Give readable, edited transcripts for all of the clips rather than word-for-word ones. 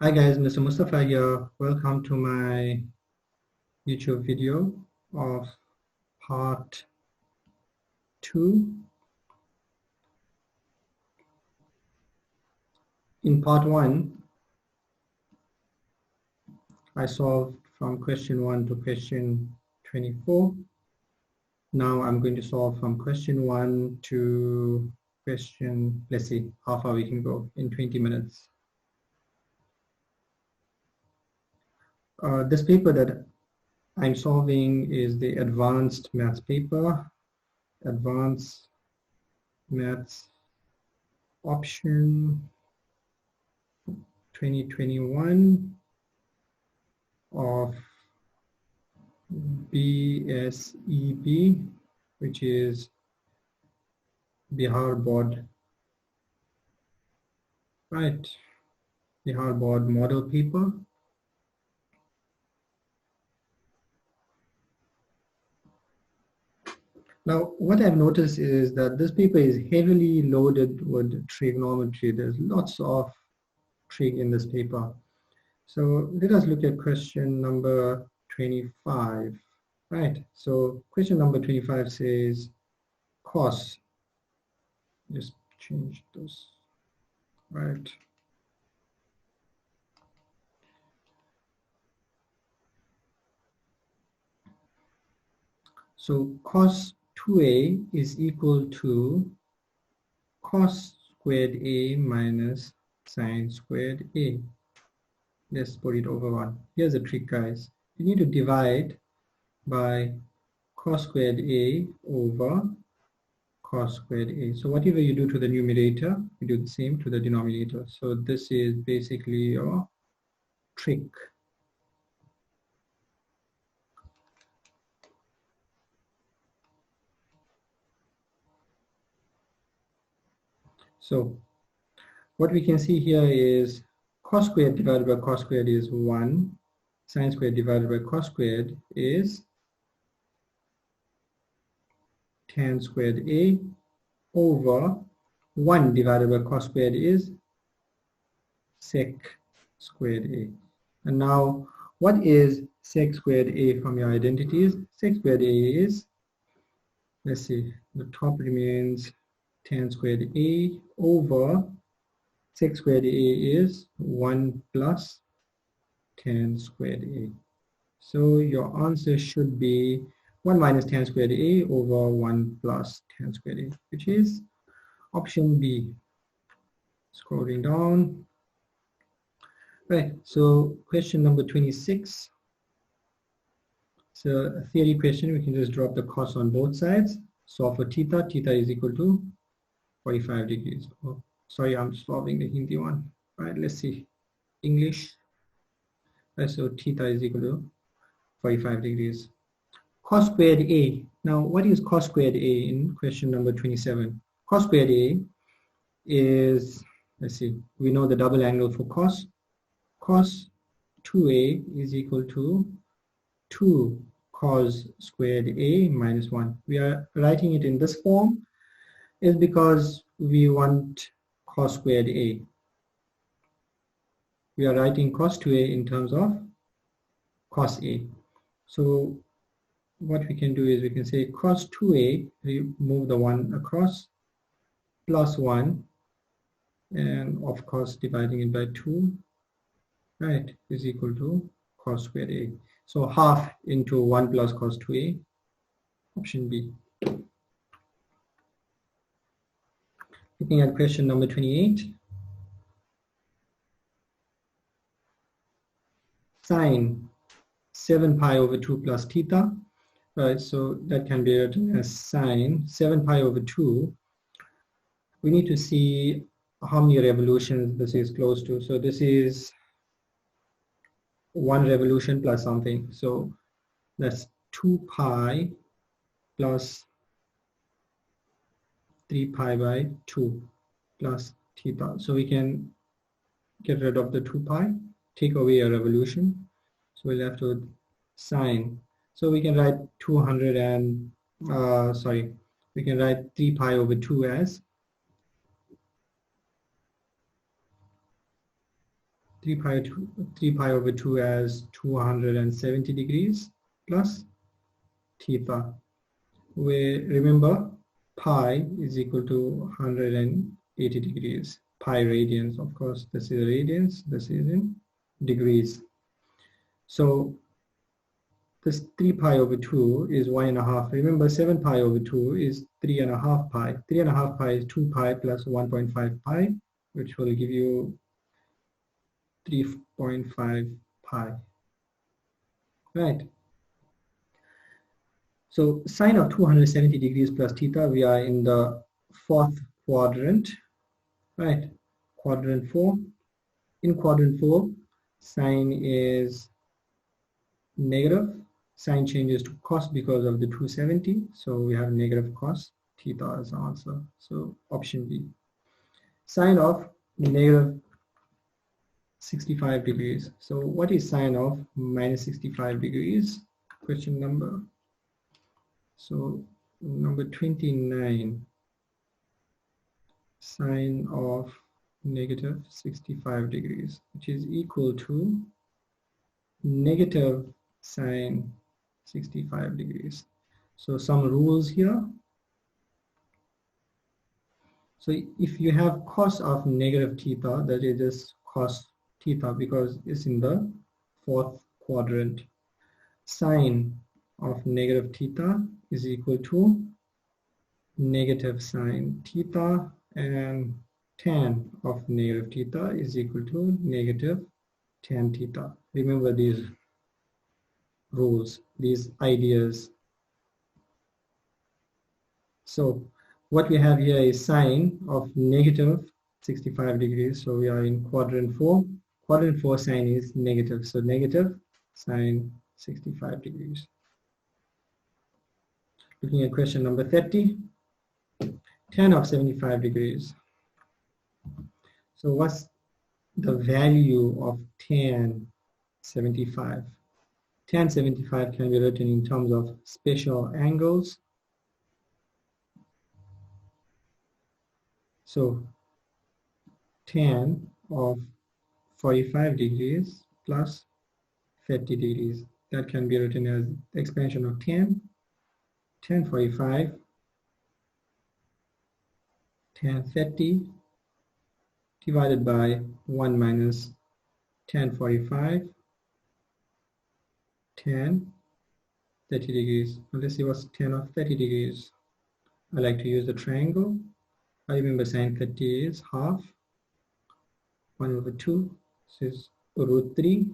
Hi guys, Mr. Mustafa here. Welcome to my YouTube video of part 2. In part 1, I solved from question 1 to question 24. Now I'm going to solve from question 1 to question, let's see how far we can go in 20 minutes. This paper that I'm solving is the advanced maths paper, advanced maths option 2021 of BSEB, which is Bihar Board, right? Bihar Board model paper. Now, what I've noticed is that this paper is heavily loaded with trigonometry. There's lots of trig in this paper. So let us look at question number 25, right? So question number 25 says cos, just change those, right? So cos 2a is equal to cos squared a minus sine squared a. Let's put it over 1. Here's a trick, guys. You need to divide by cos squared a over cos squared a. So whatever you do to the numerator, you do the same to the denominator. So this is basically your trick. So what we can see here is cos squared divided by cos squared is 1. Sine squared divided by cos squared is tan squared a over 1 divided by cos squared is sec squared a. And now what is sec squared a from your identities? Sec squared a is, let's see, the top remains tan squared a over sec squared a is 1 plus tan squared a. So your answer should be 1 minus tan squared a over 1 plus tan squared a, which is option B. Scrolling down. Right, so question number 26. So a theory question, we can just drop the cos on both sides. Solve for theta. Theta is equal to 45 degrees. Oh, sorry, I'm solving the Hindi one. All right, let's see. English. Right, so theta is equal to 45 degrees. Cos squared a. Now, what is cos squared a in question number 27? Cos squared a is, let's see, we know the double angle for cos. Cos 2a is equal to 2 cos squared a minus 1. We are writing it in this form is because we want cos squared a. We are writing cos 2a in terms of cos a. So what we can do is we can say cos 2a, remove the 1 across, plus 1, and of course dividing it by 2, right, is equal to cos squared a. So half into 1 plus cos 2a, option B. Looking at question number 28. Sine 7 pi over 2 plus theta. Right, so that can be written as sine 7 pi over 2. We need to see how many revolutions this is close to. So this is 1 revolution plus something. So that's 2 pi plus 3 pi by 2 plus theta. So we can get rid of the 2 pi, take away a revolution. So we're left with sine. So we can write we can write 3 pi over 2 as 3 pi over 2 as 270 degrees plus theta. We remember pi is equal to 180 degrees. Pi radians, of course, this is radians, this is in degrees. So this 3 pi over 2 is 1.5. Remember, 7 pi over 2 is 3.5 pi. 3.5 pi is 2 pi plus 1.5 pi, which will give you 3.5 pi. Right. So sine of 270 degrees plus theta, we are in the fourth quadrant, right? Quadrant 4. In quadrant 4, sine is negative. Sine changes to cos because of the 270. So we have negative cos theta as the answer. So option B. Sine of negative 65 degrees. So what is sine of minus 65 degrees? Question number. So number 29. Sine of negative 65 degrees, which is equal to negative sine 65 degrees. So some rules here. So if you have cos of negative theta, that is just cos theta because it's in the fourth quadrant. Sine of negative theta is equal to negative sine theta, and tan of negative theta is equal to negative tan theta. Remember these rules, these ideas. So what we have here is sine of negative 65 degrees. So we are in quadrant 4. Quadrant 4 sine is negative. So negative sine 65 degrees. Looking at question number 30. Tan of 75 degrees. So what's the value of tan 75? Tan 75 can be written in terms of special angles. So tan of 45 degrees plus 30 degrees. That can be written as the expansion of tan 45, tan 30 divided by 1 minus tan 45, tan 30 degrees. Now let's see what's tan of 30 degrees. I like to use the triangle. I remember sine 30 is half 1 over 2. This is root 3.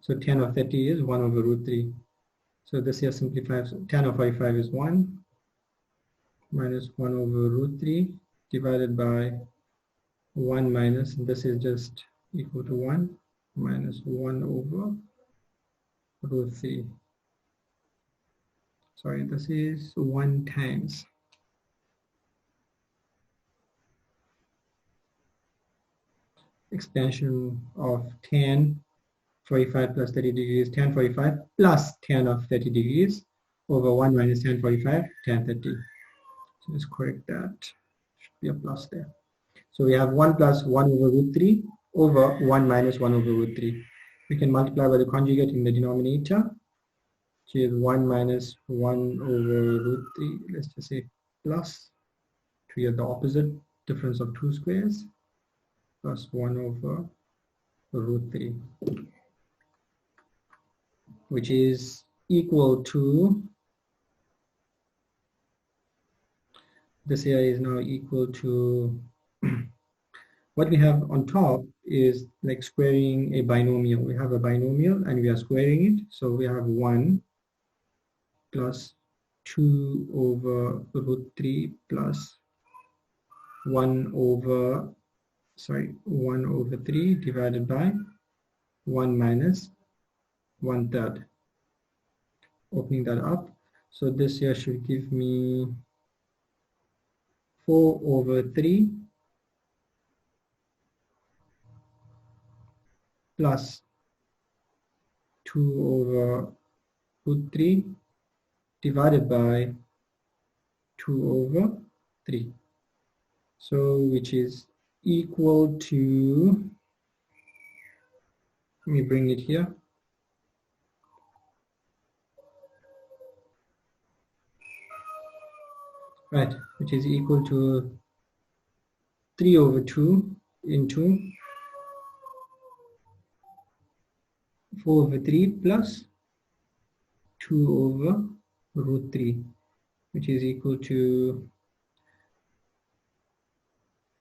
So tan of 30 is 1 over root 3. So this here simplifies. Tan of 45 is 1 minus 1 over root 3 divided by 1 minus, this is just equal to 1 minus 1 over root 3. Sorry, this is 1 times. Expansion of tan 45 plus 30 degrees, tan 45 plus tan of 30 degrees over 1 minus tan 45, tan 30. So let's correct that. Should be a plus there. So we have 1 plus 1 over root 3 over 1 minus 1 over root 3. We can multiply by the conjugate in the denominator, which is 1 minus 1 over root 3. Let's just say plus, to get the opposite, difference of 2 squares, plus 1 over root 3, which is equal to, this here is now equal to, what we have on top is like squaring a binomial. We have a binomial and we are squaring it. So we have 1 plus 2 over root 3 plus 1 over 3 divided by 1 minus 1/3. Opening that up. So this here should give me 4 over 3 plus 2 over root 3 divided by 2 over 3. So which is equal to Let me bring it here. Right, which is equal to 3 over 2 into 4 over 3 plus 2 over root 3, which is equal to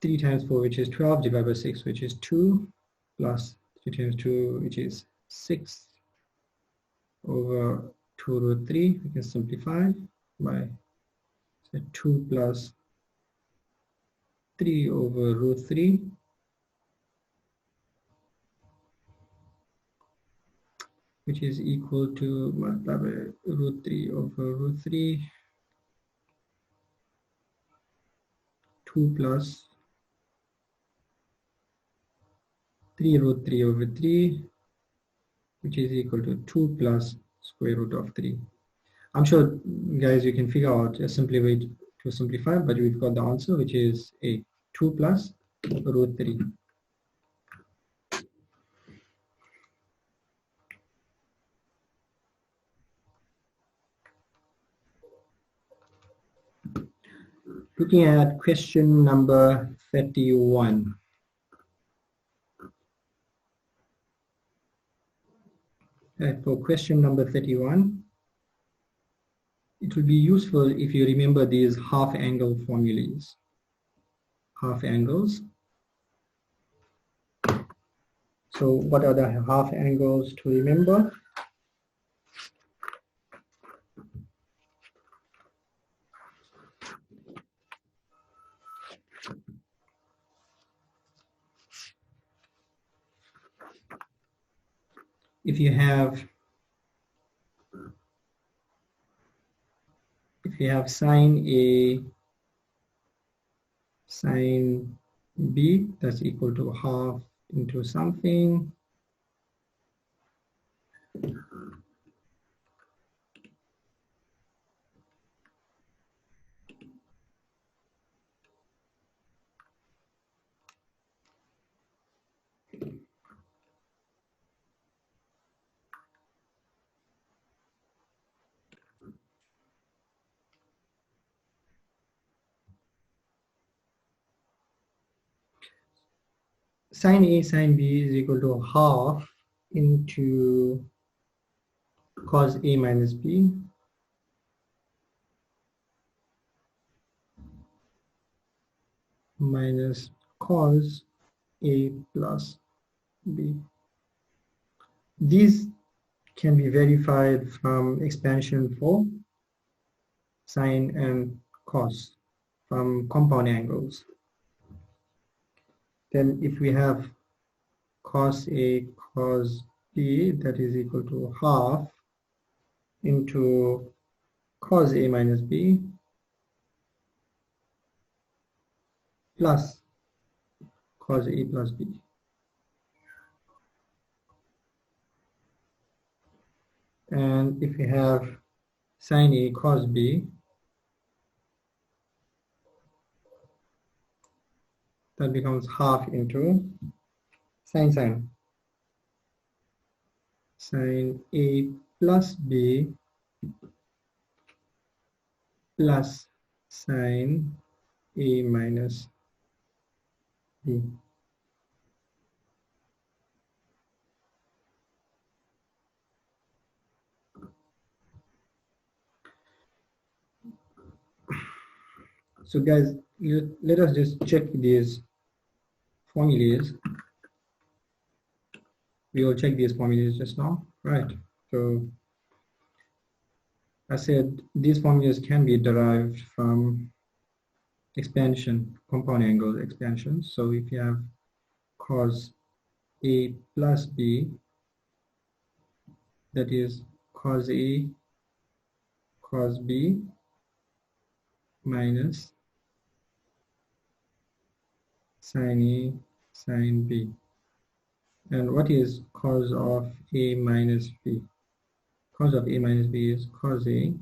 3 times 4, which is 12, divided by 6, which is 2, plus 3 times 2, which is 6 over 2 root 3. We can simplify by 2 plus 3 over root 3, which is equal to multiply by root 3 over root 3, 2 plus 3 root 3 over 3, which is equal to 2 plus square root of 3. I'm sure, guys, you can figure out a simpler way to simplify, but we've got the answer, which is a 2 plus root 3. Looking at question number 31. For question number 31, it will be useful if you remember these half angle formulas. Half angles. So what are the half angles to remember? If you have sine A, sine B, that's equal to half into something. Sine A, sine B is equal to half into cos A minus B minus cos A plus B. These can be verified from expansion for sine and cos from compound angles. Then if we have cos A cos B, that is equal to half into cos A minus B plus cos A plus B. And if we have sine A cos B, that becomes half into sine A plus B plus sine A minus B. So guys, let us just check these formulas. We will check these formulas just now, right? So I said these formulas can be derived from expansion, compound angle expansion. So if you have cos A plus B, that is cos A cos B minus sine A sine B. And what is cos of A minus B? Cos of A minus B is cos A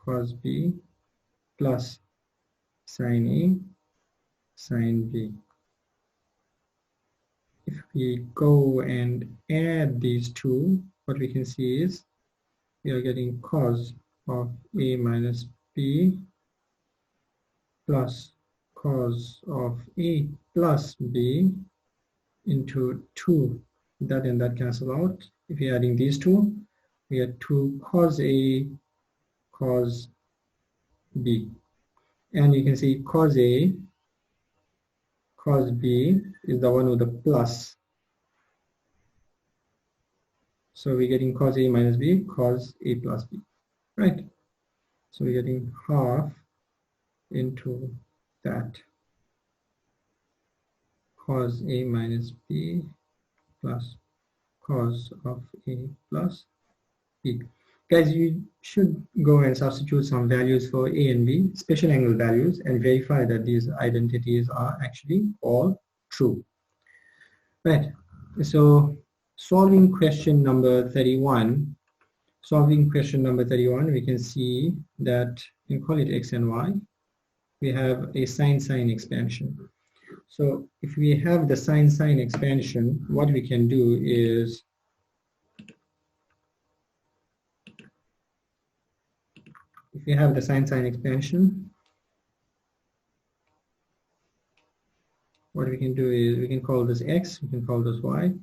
cos B plus sine A sine B. if we go and add these two, what we can see is we are getting cos of A minus B plus cos of A plus B into 2. That and that cancel out. If you're adding these two, we get 2 cos A cos B. And you can see cos A cos B is the one with the plus. So we're getting cos A minus B cos A plus B, right? So we're getting half into that cos A minus B plus cos of A plus B. Guys, you should go and substitute some values for A and B, special angle values, and verify that these identities are actually all true. Right, so solving question number 31. Solving question number 31, we can see that, we call it x and y, we have a sine-sine expansion. So if we have the sine-sine expansion, what we can do is, if we have the sine-sine expansion, what we can do is we can call this x, we can call this y.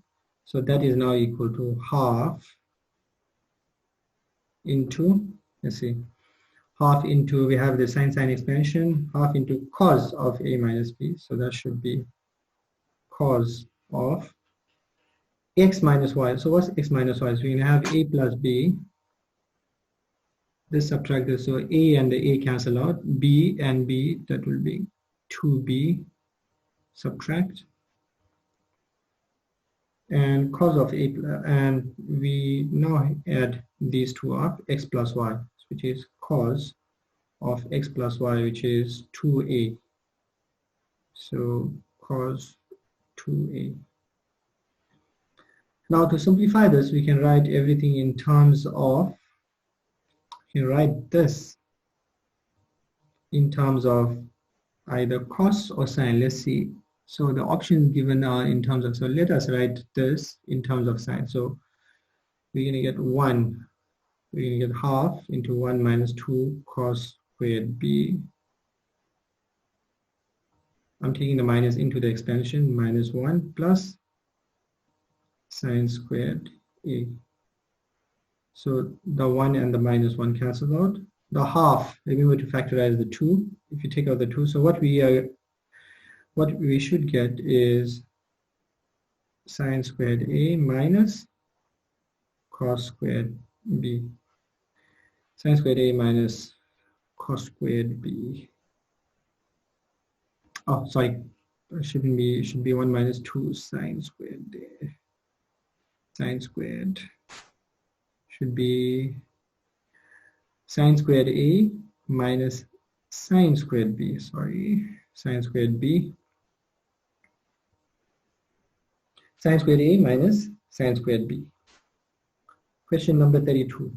So that is now equal to half into, let's see, half into, we have the sine-sine expansion, half into cos of A minus B. So that should be cos of x minus y. So what's x minus y? So we're going to have A plus B. This subtract this, so A and the A cancel out. B and B, that will be 2B, subtract. And cos of A, and we now add these two up, x plus y, which is cos of x plus y, which is 2A. So cos 2A. Now to simplify this, we can write everything in terms of, we can write this in terms of either cos or sine. Let's see. So the options given are in terms of, so let us write this in terms of sine. So we're going to get 1, we're going to get half into 1 minus 2 cos squared B. I'm taking the minus into the expansion, minus 1 plus sine squared A. So the 1 and the minus 1 cancel out. The half, remember to factorize the 2. If you take out the 2, so what we should get is sine squared A minus cos squared B. Sine squared A minus cos squared B. Oh, sorry, it shouldn't be, it should be 1 minus 2 sine squared A. Sine squared should be sine squared A minus sine squared B, sorry, sine squared B. Sine squared A minus sine squared B. Question number 32.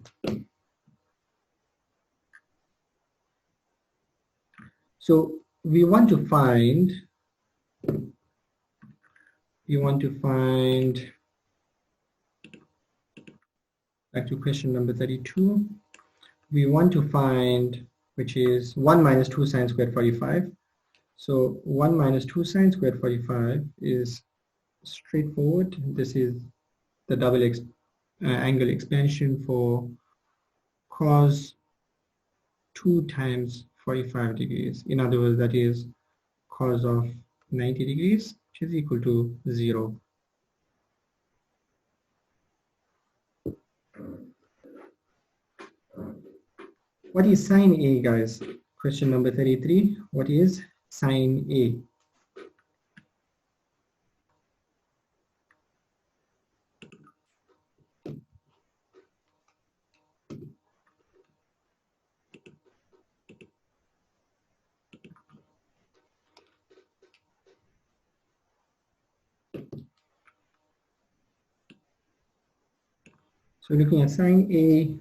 So we want to find, back to question number 32, we want to find, which is 1 minus 2 sine squared 45. So 1 minus 2 sine squared 45 is straightforward. This is the double angle expansion for cos 2 times 45 degrees. In other words, that is cos of 90 degrees, which is equal to 0. What is sine A, guys? Question number 33. What is sine A? So looking at sine A,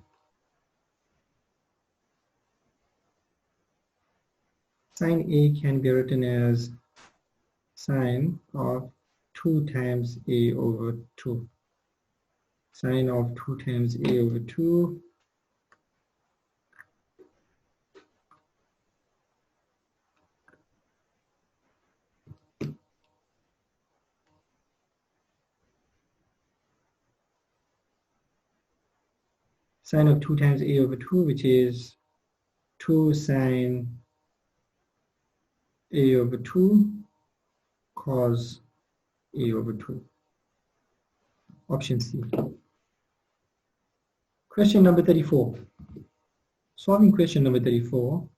sine A can be written as sine of 2 times a over 2. Sine of 2 times a over 2. Sine of 2 times a over 2, which is 2 sine a over 2 cos a over 2. Option C. Question number 34. Solving question number 34.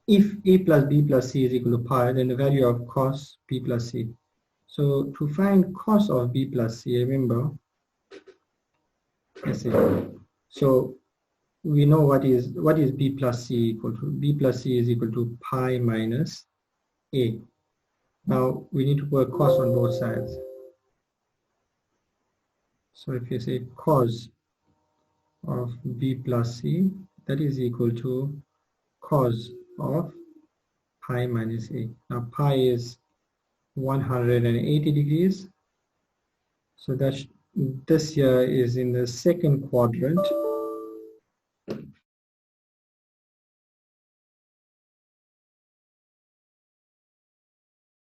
If a plus b plus c is equal to pi, then the value of cos b plus c. So to find cos of b plus c, remember, let's see. So we know what is b plus c equal to. B plus c is equal to pi minus a. Now we need to put cos on both sides. So if you say cos of b plus c, that is equal to cos of pi minus a. Now pi is 180 degrees. So that this here is in the second quadrant.